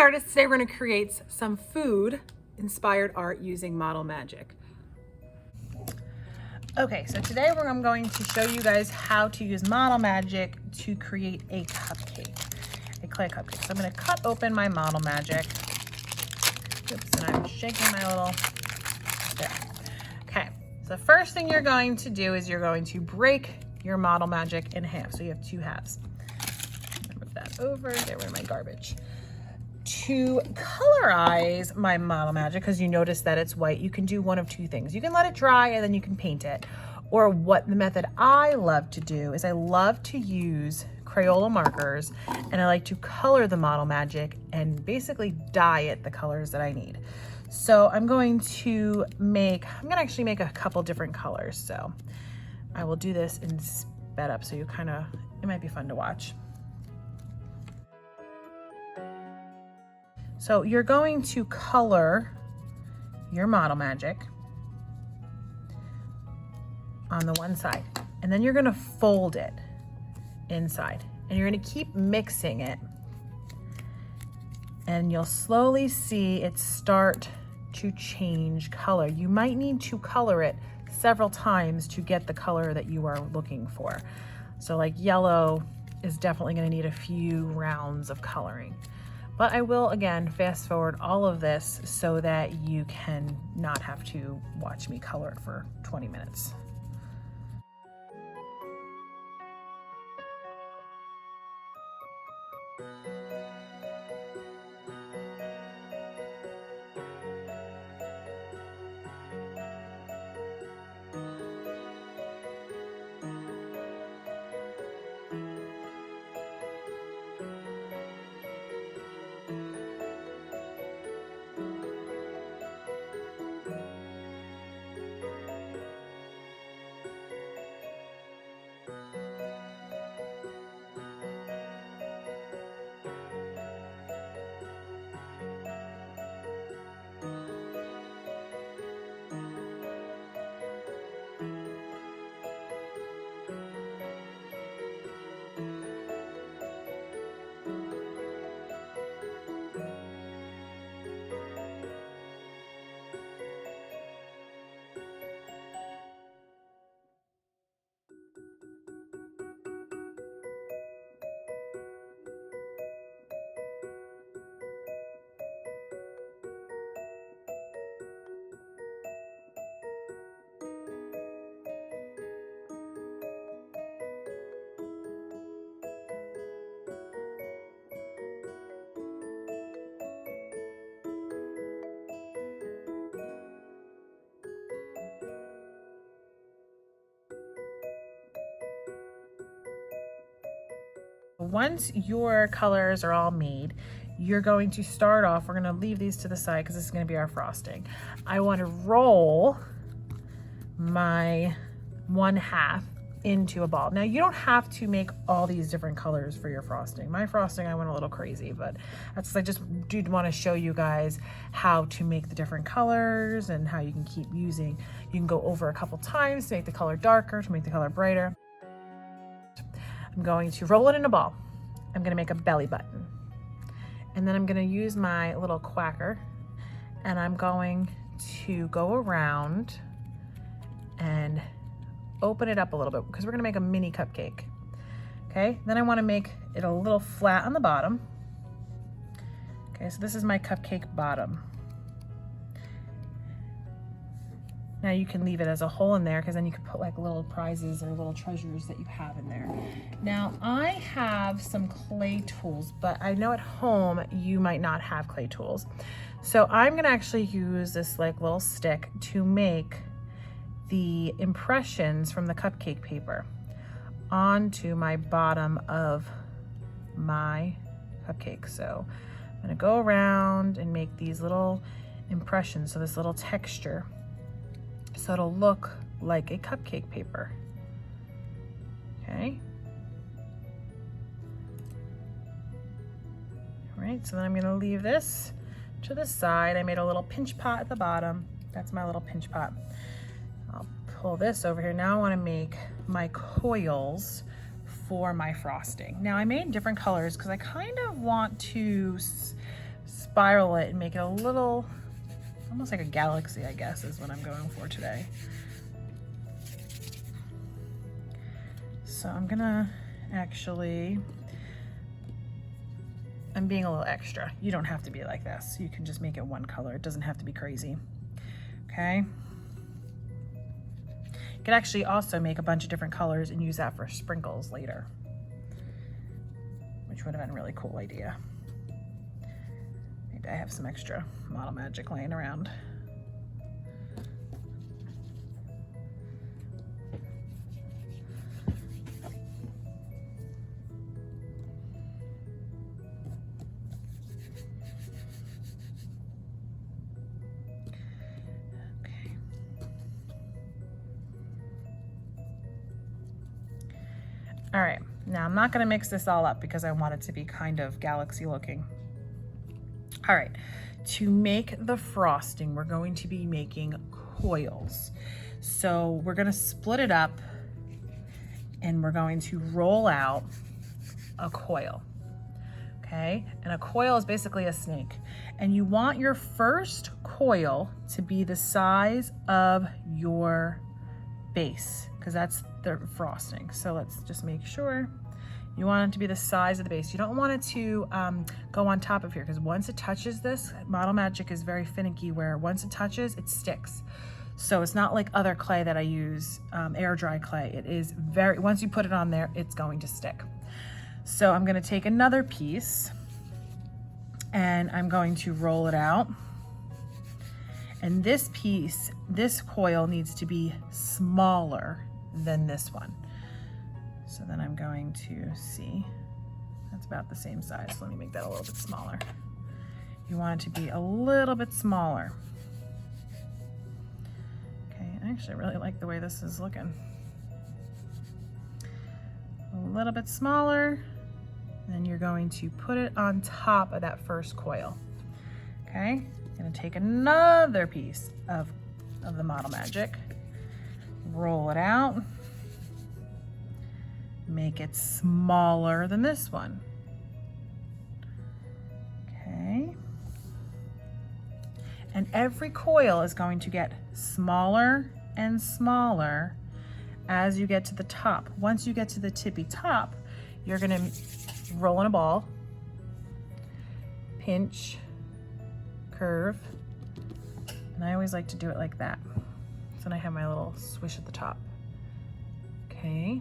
Artists. Today we're going to create some food inspired art using Model Magic. Okay, so today I'm going to show you guys how to use Model Magic to create a cupcake, a clay cupcake. So I'm going to cut open my Model Magic. Oops, and I'm shaking my little, there. Okay, so the first thing you're going to do is you're going to break your Model Magic in half. So you have two halves. Move that over, get rid of my garbage. To colorize my Model Magic, because you notice that it's white, you can do one of two things. You can let it dry and then you can paint it. Or what the method I love to do is I love to use Crayola markers and I like to color the Model Magic and basically dye it the colors that I need. So I'm going to actually make a couple different colors. So I will do this in sped up so it might be fun to watch. So you're going to color your Model Magic on the one side, and then you're gonna fold it inside, and you're gonna keep mixing it, and you'll slowly see it start to change color. You might need to color it several times to get the color that you are looking for. So like yellow is definitely gonna need a few rounds of coloring. But I will, again, fast forward all of this so that you can not have to watch me color it for 20 minutes. Once your colors are all made, you're going to start off, we're gonna leave these to the side because this is gonna be our frosting. I wanna roll my one half into a ball. Now you don't have to make all these different colors for your frosting. My frosting, I went a little crazy, but that's, I just did wanna show you guys how to make the different colors and how you can keep using. You can go over a couple times to make the color darker, to make the color brighter. I'm going to roll it in a ball. I'm gonna make a belly button. And then I'm gonna use my little quacker and I'm going to go around and open it up a little bit because we're gonna make a mini cupcake. Okay, then I wanna make it a little flat on the bottom. Okay, so this is my cupcake bottom. Now you can leave it as a hole in there because then you can put like little prizes or little treasures that you have in there. Now I have some clay tools, but I know at home you might not have clay tools. So I'm gonna actually use this like little stick to make the impressions from the cupcake paper onto my bottom of my cupcake. So I'm gonna go around and make these little impressions, so this little texture, so it'll look like a cupcake paper. Okay. All right, so then I'm gonna leave this to the side. I made a little pinch pot at the bottom. That's my little pinch pot. I'll pull this over here. Now I wanna make my coils for my frosting. Now I made different colors because I kind of want to spiral it and make it a little, almost like a galaxy, I guess, is what I'm going for today. So I'm gonna actually, I'm being a little extra. You don't have to be like this. You can just make it one color. It doesn't have to be crazy, okay? You could actually also make a bunch of different colors and use that for sprinkles later, which would have been a really cool idea. Maybe I have some extra Model Magic laying around. All right, now I'm not gonna mix this all up because I want it to be kind of galaxy looking. All right, to make the frosting, we're going to be making coils. So we're gonna split it up and we're going to roll out a coil, okay? And a coil is basically a snake. And you want your first coil to be the size of your base, because that's the frosting. So let's just make sure. You want it to be the size of the base. You don't want it to go on top of here, because once it touches this, Model Magic is very finicky where once it touches, it sticks. So it's not like other clay that I use, air dry clay. It is very, once you put it on there, it's going to stick. So I'm gonna take another piece and I'm going to roll it out. And this piece, this coil needs to be smaller than this one. So then I'm going to see, that's about the same size. So let me make that a little bit smaller. You want it to be a little bit smaller. Okay, I actually really like the way this is looking. A little bit smaller, and then you're going to put it on top of that first coil. Okay, I'm gonna take another piece of the Model Magic, roll it out, make it smaller than this one. Okay. And every coil is going to get smaller and smaller as you get to the top. Once you get to the tippy top, you're gonna roll in a ball, pinch, curve, and I always like to do it like that. So then I have my little swish at the top. Okay.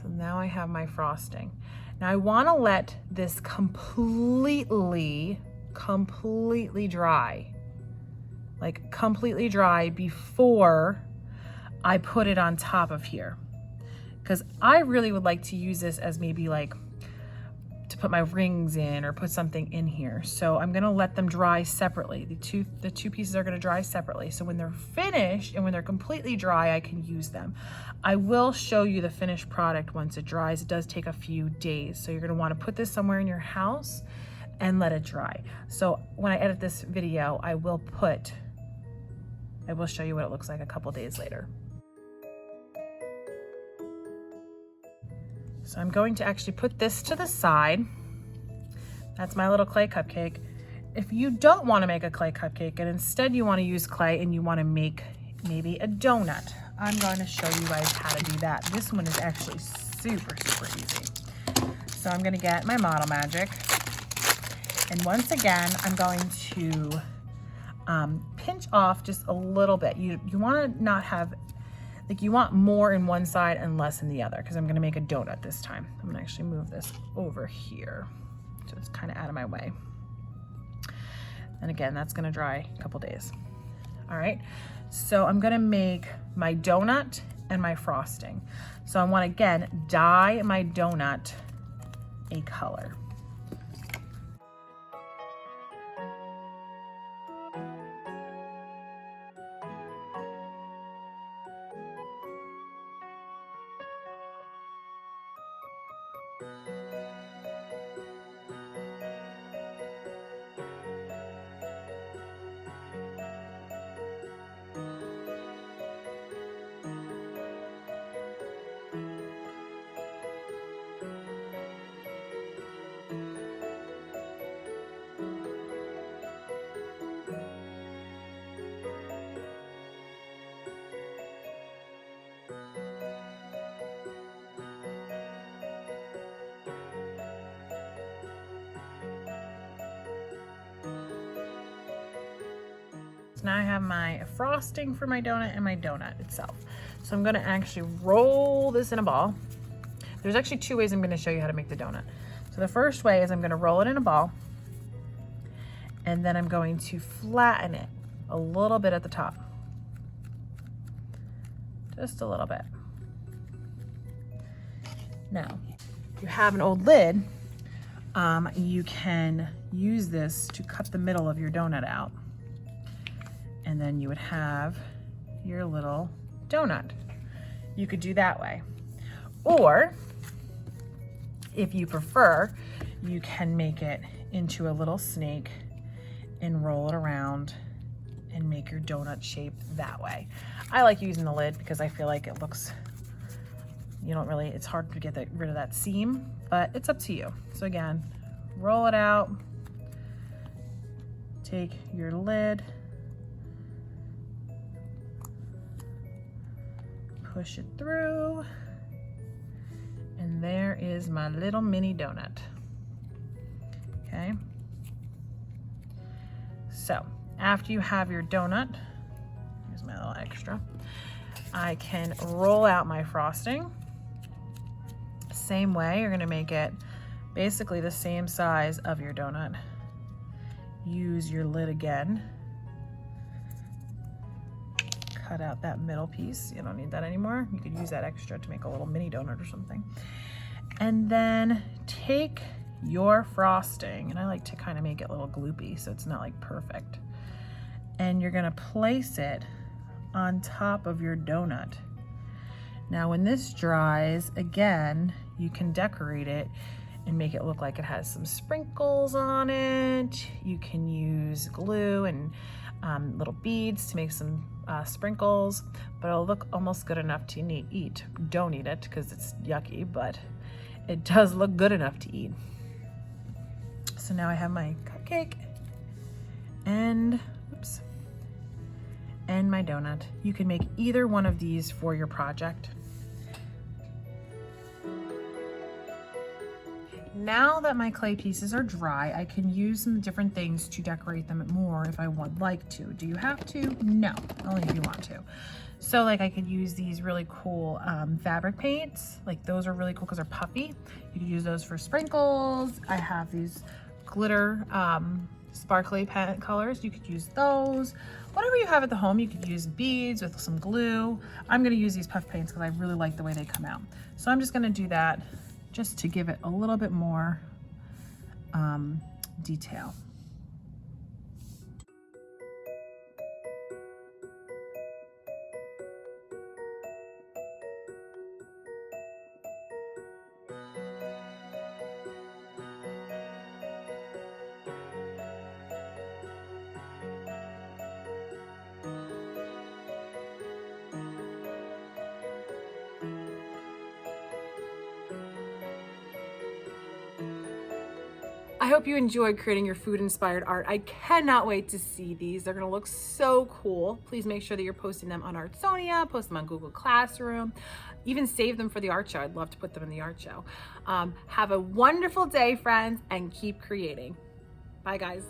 So now I have my frosting. Now I want to let this completely dry. Like completely dry before I put it on top of here. Because I really would like to use this as maybe like to put my rings in or put something in here. So I'm gonna let them dry separately. The two pieces are gonna dry separately. So when they're finished and when they're completely dry, I can use them. I will show you the finished product once it dries. It does take a few days. So you're gonna wanna put this somewhere in your house and let it dry. So when I edit this video, I will show you what it looks like a couple days later. So I'm going to actually put this to the side. That's my little clay cupcake. If you don't want to make a clay cupcake and instead you want to use clay and you want to make maybe a donut, I'm going to show you guys how to do that. This one is actually super easy. So I'm going to get my Model Magic, and once again I'm going to pinch off just a little bit. You want to not have, like, you want more in one side and less in the other, because I'm gonna make a donut this time. I'm gonna actually move this over here so it's kind of out of my way. And again, that's gonna dry a couple days. All right, so I'm gonna make my donut and my frosting. So I want to, again, dye my donut a color. So now I have my frosting for my donut and my donut itself. So I'm gonna actually roll this in a ball. There's actually two ways I'm gonna show you how to make the donut. So the first way is I'm gonna roll it in a ball, and then I'm going to flatten it a little bit at the top. Just a little bit. Now, if you have an old lid, you can use this to cut the middle of your donut out. And then you would have your little donut. You could do that way. Or, if you prefer, you can make it into a little snake and roll it around and make your donut shape that way. I like using the lid because I feel like it looks, it's hard to get rid of that seam, but it's up to you. So again, roll it out, take your lid, push it through, and there is my little mini donut. Okay. So after you have your donut, here's my little extra, I can roll out my frosting. Same way, you're gonna make it basically the same size of your donut. Use your lid again. Cut out that middle piece. You don't need that anymore. You could use that extra to make a little mini donut or something. And then take your frosting, and I like to kind of make it a little gloopy so it's not like perfect. And you're gonna place it on top of your donut. Now when this dries, again, you can decorate it and make it look like it has some sprinkles on it. You can use glue and little beads to make some sprinkles, but it'll look almost good enough to eat. Don't eat it because it's yucky, but it does look good enough to eat. So now I have my cupcake and, and my donut. You can make either one of these for your project. Now that my clay pieces are dry, I can use some different things to decorate them more if I would like to. Do you have to? No, only if you want to. So like I could use these really cool fabric paints. Like those are really cool because they're puffy. You could use those for sprinkles. I have these glitter sparkly pen colors. You could use those. Whatever you have at the home, you could use beads with some glue. I'm gonna use these puff paints because I really like the way they come out. So I'm just gonna do that just to give it a little bit more detail. I hope you enjoyed creating your food-inspired art. I cannot wait to see these. They're gonna look so cool. Please make sure that you're posting them on Artsonia, post them on Google Classroom, even save them for the art show. I'd love to put them in the art show. Have a wonderful day, friends, and keep creating. Bye, guys.